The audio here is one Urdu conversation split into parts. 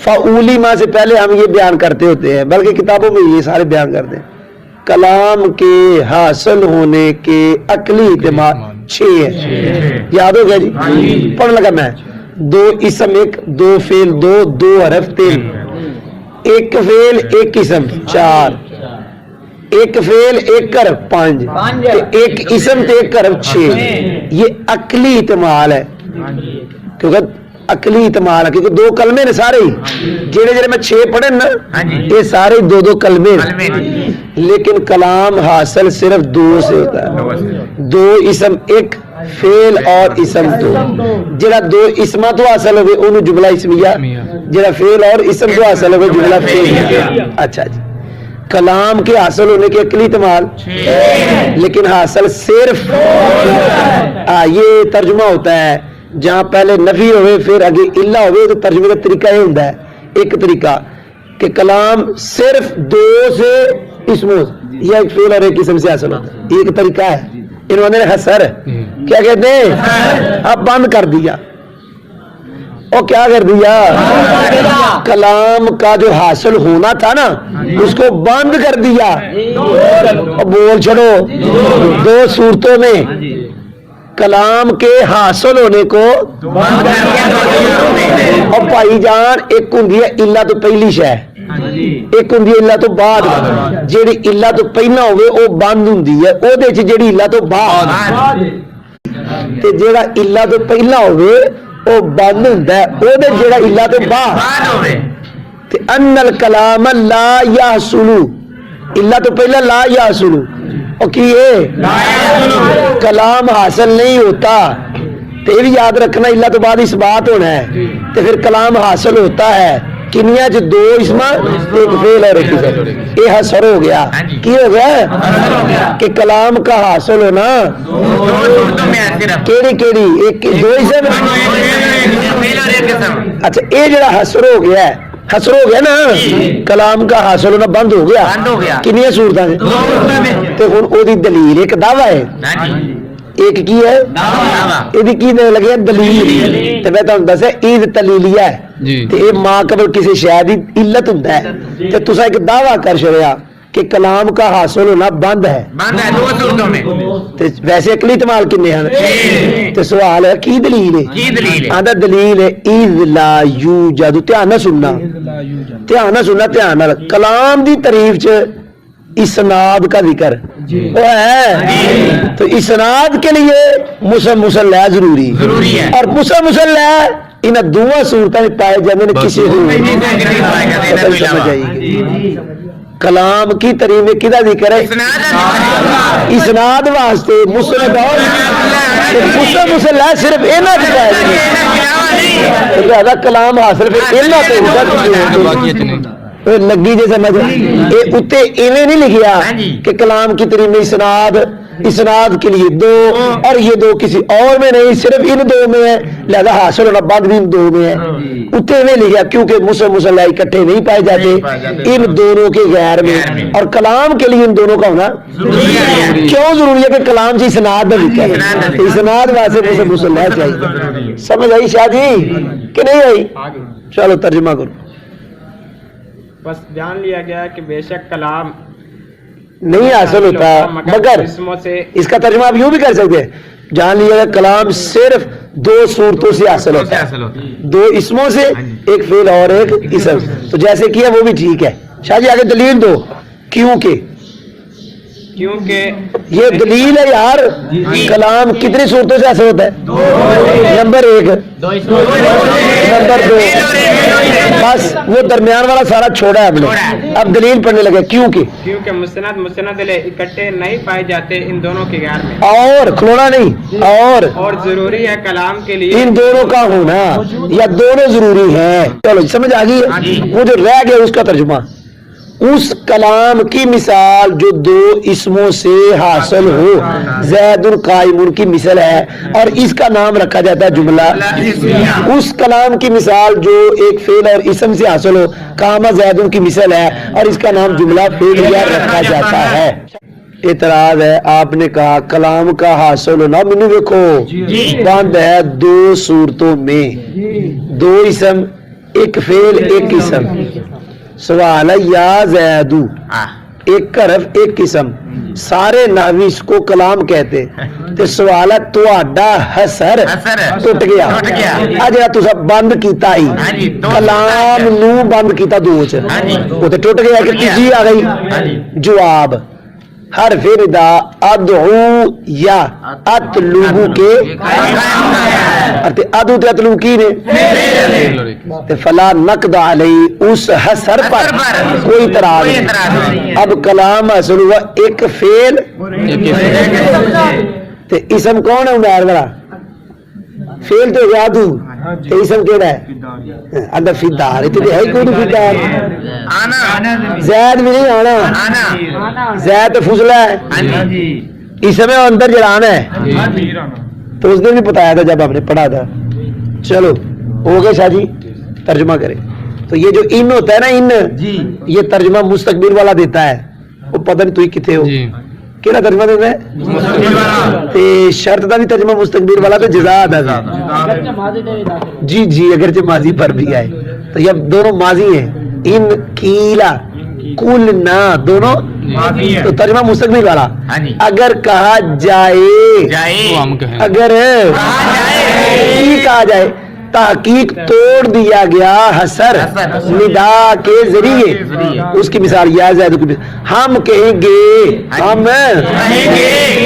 فعولی ما سے پہلے ہم یہ بیان کرتے ہوتے ہیں، بلکہ کتابوں میں یہ سارے بیان کرتے ہیں۔ کلام کے حاصل ہونے کے عقلی اعتماد 6 ہے، یاد ہو گیا جی؟ پڑھ لگا میں، 2 اسم 1، 2 فعل 2، 2 حرف 3، 1 فعل 1 اسم 4، 1 فعل 1 حرف 5، 1 اسم 1 حرف 6۔ یہ عقلی اعتماد ہے، کیونکہ عقلی اعتماد ہے، کیونکہ 2 کلمے نے سارے ہی جڑے جڑے میں 6 پڑھے نا، یہ سارے 2 کلمے ہیں، لیکن کلام حاصل صرف 2 سے ہوتا ہے، 2 اسم 1 فعل اور اسم 2۔ جڑا 2 اسما تو حاصل ہوئے انہوں جملہ اسمیہ، جڑا فعل اور اسم تو حاصل ہوئے جملہ فعلیہ۔ اچھا جی، کلام کے حاصل ہونے کے عقلی اعتماد، لیکن حاصل صرف یہ ترجمہ ہوتا ہے جہاں پہلے نفی ہوئے پھر آگے الا ہوئے، تو ترجمے کا طریقہ یہ ہوتا ہے، ایک طریقہ کہ کلام صرف 2 سے اسموں یا ایک فعل اور ایک اسم سے حاصل ہوتا ہے، ایک طریقہ ہے۔ انہوں نے حسر کیا کہتے ہیں، اب بند کر دیا، اور کیا کر دیا، کلام کا جو حاصل ہونا تھا نا اس کو بند کر دیا۔ اور بول چھڑو، 2 صورتوں میں کلام کے حاصل ہونے کو، اور بھائی جان ایک ہوندی ہے الا تو پہلی شے، ایک ہوندی ہے الا تو بعد۔ جیڑی الا تو پہلا ہوئے او بند ہوندی ہے، او دے وچ جیڑی الا تو بعد، تے جیڑا الا تو پہلا ہوئے او بند ہوندا ہے، او دے جیڑا الا تو بعد ہوئے۔ تے ان الکلام لا یحصل، الا تو پہلا لا یحصل، اور کی ہے کلام حاصل نہیں ہوتا، تو یہ بھی یاد رکھنا الا تو بعد اس بات ہونا ہے، تو پھر کلام حاصل ہوتا ہے کنیا جو 2 اسما 1 فعل اور 1 اسم۔ یہ حسر ہو گیا، کی ہو گیا کہ کلام کا حاصل ہونا کیڑی کیڑی، 2 اسم۔ اچھا یہ جڑا حسر ہو گیا ہے، حسر ہو گیا نا، کلام کا حاصل ہونا بند ہو گیا کنیا صورتوں میں، تو ہن او دی دلیل ایک دعویٰ ہے، ایک کی ہے یہ کی لگے دلیل، تو میں تمہیں دسیا عید دلیلیہ ہے، تو یہ ماں قبل کسی شاید علت ہوتا ہے، تو تسا ایک دعویٰ کر چھڑیا کہ کلام کا حاصل ہونا بند ہے، تو ویسے عقلی اعتماد کنے ہیں، تو سوال ہے کی دلیل ہے، آدھا دلیل ہے اذ لا یوجد، دھیان نہ سننا، دھیان نہ سننا، دھیان نہ، کلام دی تعریف چ اسناد کا ذکر وہ ہے، تو اسناد کے لیے مسلسل ہے ضروری، اور مسلسل ہے ان 2 صورتوں میں پائے جاتے ہیں، کسی سمجھ آئے گی۔ کلام کی تعریف میں کدا ذکر ہے، اسناد واسطے مسند اور مسلسل ہے، صرف اینا کی ہے، لہذا کلام حاصل پھر اینا تو ہوتا لگی جی سمجھ، یہ اتنے ایویں نہیں لکھیا کہ کلام کی تعریف میں اسناد کے لیے 2 اور یہ 2 کسی اور میں نہیں، صرف ان 2 میں ہے، لہذا حاصل ہونا بعد بھی ان 2 میں ہے، اتنے نہیں لکھیا کیونکہ مسلسل اکٹھے نہیں پائے جاتے ان دونوں کے غیر میں، اور کلام کے لیے ان دونوں کا ہونا کیوں ضروری ہے کہ کلام سے اسناد نہ لکھا ہے، اسناد واسطے مسلسل ہے چاہیے۔ سمجھ آئی شاہ جی کہ نہیں آئی؟ چلو ترجمہ کرو۔ بس جان لیا گیا کہ بے شک کلام نہیں حاصل ہوتا، مگر اس کا ترجمہ آپ یوں بھی کر سکتے ہیں، جان لیا گیا کلام صرف 2 صورتوں سے حاصل ہوتا ہے، 2 اسموں سے، ایک فعل اور ایک اسم، تو جیسے کیا وہ بھی ٹھیک ہے۔ شاہ جی آگے دلیل دو، کیونکہ یہ دلیل ہے یار، کلام کتنی صورتوں سے حاصل ہوتا ہے، نمبر 1، نمبر 2، بس وہ درمیان والا سارا چھوڑا ہے ہم نے، اب دلیل پڑھنے لگے، کیونکہ مسند اکٹھے نہیں پائے جاتے ان دونوں کے غیر میں، اور کھلونا نہیں، اور ضروری ہے کلام کے لیے ان دونوں کا ہونا، یا دونوں ضروری ہیں۔ چلو سمجھ آ گئی، وہ جو رہ گیا اس کا ترجمہ، اس کلام کی مثال جو 2 اسموں سے حاصل ہو، زید القائم کی مثال ہے، اور اس کا نام رکھا جاتا ہے جملہ۔ اس کلام کی مثال جو ایک فعل اور اسم سے حاصل ہو، قام زید کی مثال ہے، اور اس کا نام جملہ فعلیہ رکھا جاتا ہے۔ اعتراض ہے، آپ نے کہا کلام کا حاصل ہونا، مینوں دیکھو بند ہے 2 صورتوں میں، 2 اسم ایک فعل ایک قسم. سوال ہے یا زیدو ایک حرف ایک قسم. سارے نحوی اس کو کلام کہتے. تے سوال ہے تہاڈا حسر ٹوٹ گیا. آ جڑا تسا بند کیتا ہی کلام نو بند کیتا دو چ او تے ٹوٹ گیا کہ تیجی آ گئی. جواب حرف ندا ادعو یا اطلب کے تے ادعو تے اطلب کی نے تے فلا نقد علی اس حسر پر کوئی اعتراض نہیں. اب کلام اصل ہوا ایک فعل تے اسم کون ہے عمر والا؟ فعل تو یادو تے اسم کیڑا ہے؟ اندر فدار تے ہے کوئی نہیں فدار. زید بھی نہیں آنا. زید فضلہ ہے. اسم ہے اندر جڑا آنا ہے. تو اس دن بھی بتایا تھا جب آپ نے پڑھا تھا. چلو ہو گئے شاہ جی ترجمہ کریں. تو یہ جو ان ہوتا ہے نا ان یہ ترجمہ مستقبل والا دیتا ہے. وہ پتہ نہیں تو ہی کتنے ہو کہنا ترجمہ دیتا ہے. تے شرط دا بھی ترجمہ مستقبل والا تو جزا دا. جی جی اگرچہ ماضی پر بھی آئے تو یہ دونوں ماضی ہیں. ان کیلا کل نہ دونوں تو ترجمہ مستقبل والا. اگر کہا جائے اگر کہا جائے تحقیق توڑ دیا گیا حسر ندا کے ذریعے. اس کی مثال یا زید کی ہم کہیں گے ہم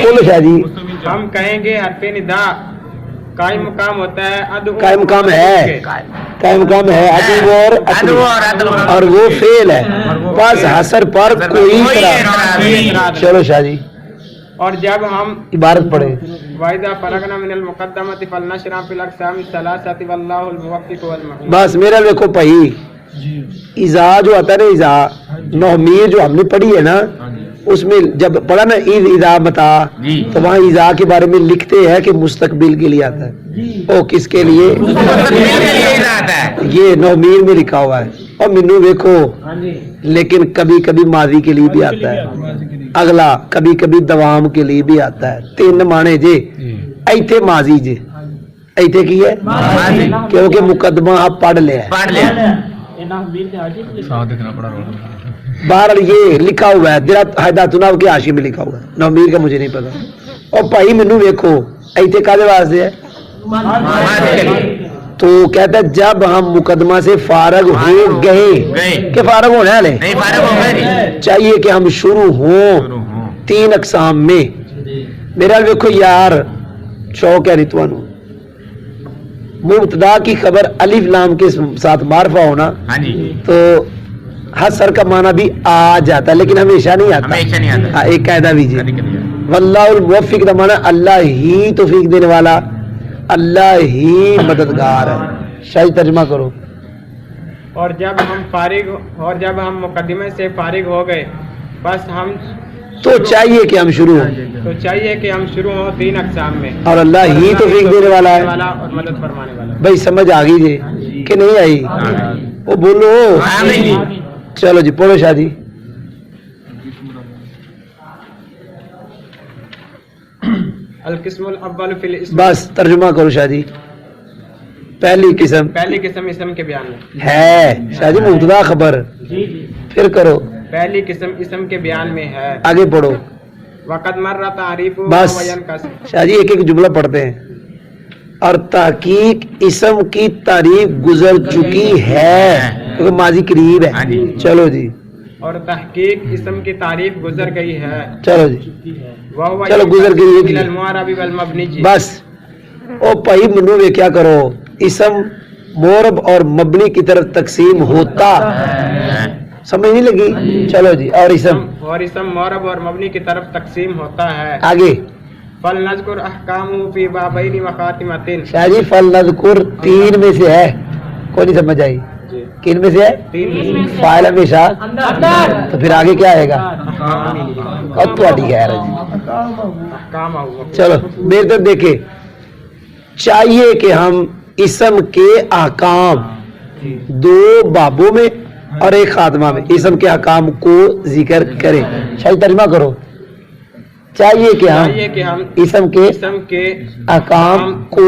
بولو شاہ جی ہم کہیں گے حرف ندا قائم مقام ہوتا ہے. قائم مقام ہے قائم مقام ہے ادو اور وہ فعل ہے. بس حسر پر کوئی اعتراض. چلو شاہ جی اور جب ہم عبارت پڑھیں وَإِذَا فَرَغْنَا مِنَ الْمُقَدَّمَةِ فَلْنَشْرَعْ فِي الْأَقْسَامِ الثَّلَاثَةِ وَاللَّهُ الْمُوَفِّقُ وَالْمُعِينُ. بس میرا دیکھو بھائی اذا جو آتا ہے نا اذا نحوی جو ہم نے پڑھی ہے نا اس میں جب پڑھا نا اذا متا تو وہاں اذا کے بارے میں لکھتے ہیں کہ مستقبل کے لیے آتا ہے. او کس کے لیے؟ یہ نحوی میں لکھا ہوا ہے. اور منو دیکھو لیکن کبھی کبھی ماضی کے لیے بھی آتا ہے. اگلا کبھی کبھی دوام کے لیے بھی آتا ہے. تین مانے جے ایتھے ماضی جے ایتھے کی ہے کیونکہ مقدمہ آپ پڑھ لیا ہے. بہرحال یہ لکھا ہوا ہے درات حیدات ناو کے حاشیے میں لکھا ہوا ہے. نومیر کا مجھے نہیں پتا. اور بھائی منو دیکھو ایتھے کادے واسطے ہے تو کہتا ہے جب ہم مقدمہ سے فارغ ہو گئے کہ فارغ ہونے والے چاہیے کہ ہم شروع ہوں تین اقسام میں. میرا دیکھو یار شوق ہے رتوانو مبتدا کی خبر الف لام کے ساتھ معرفہ ہونا تو حسر کا معنی بھی آ جاتا ہے لیکن ہمیشہ نہیں آتا. ایک قاعدہ بھی جی واللہ الموفق کا معنی اللہ ہی توفیق دینے والا اللہ ہی مددگار ہے. شاہی ترجمہ کرو. اور جب ہم مقدمے سے فارغ ہو گئے بس ہم تو چاہیے کہ ہم شروع ہوں تین اقسام میں اور اللہ ہی توفیق دینے والا ہے اور مدد فرمانے والا. بھائی سمجھ آ گئی جی کہ نہیں آئی؟ وہ بولو. چلو جی پڑھو شاہ جی. القسم الاول فی الاسم. بس ترجمہ کرو شاہ جی. پہلی قسم اسم کے بیان میں ہے شاہ جی مبتدا خبر. پھر کرو. پہلی قسم اسم کے بیان میں ہے. آگے پڑھو. وقت مر تعریف بس شاہ جی ایک ایک جملہ پڑھتے ہیں. اور تحقیق اسم کی تعریف گزر چکی ہے کیونکہ ماضی قریب ہے. چلو جی. اور تحقیق اسم کی تعریف گزر گئی ہے. چلو جی چلو گزر گئی ہے. بس او بھائی منو وے کیا کرو اسم مورب اور مبنی کی طرف تقسیم ہوتا سمجھ نہیں لگی. چلو جی. اور اسم مورب اور مبنی کی طرف تقسیم ہوتا ہے. آگے فَلْنَذْكُرْ أَحْكَامُهُ فِي بَابَيْنِ وَخَاتِمَةٍ. شاہ جی فَلْنَذْكُرْ تین میں سے ہے. کوئی نہیں سمجھ آئی کن میں سے ہے؟ فاعل ہمیشہ تو پھر آگے کیا آئے گا؟ اور تہاڈی خیر ہے جی. چلو میرے طرف دیکھیں چاہیے کہ ہم اسم کے احکام دو بابوں میں اور ایک خاتمہ میں اسم کے احکام کو ذکر کریں. شاید ترجمہ کرو. چاہیے کہ ہم اسم کے احکام کو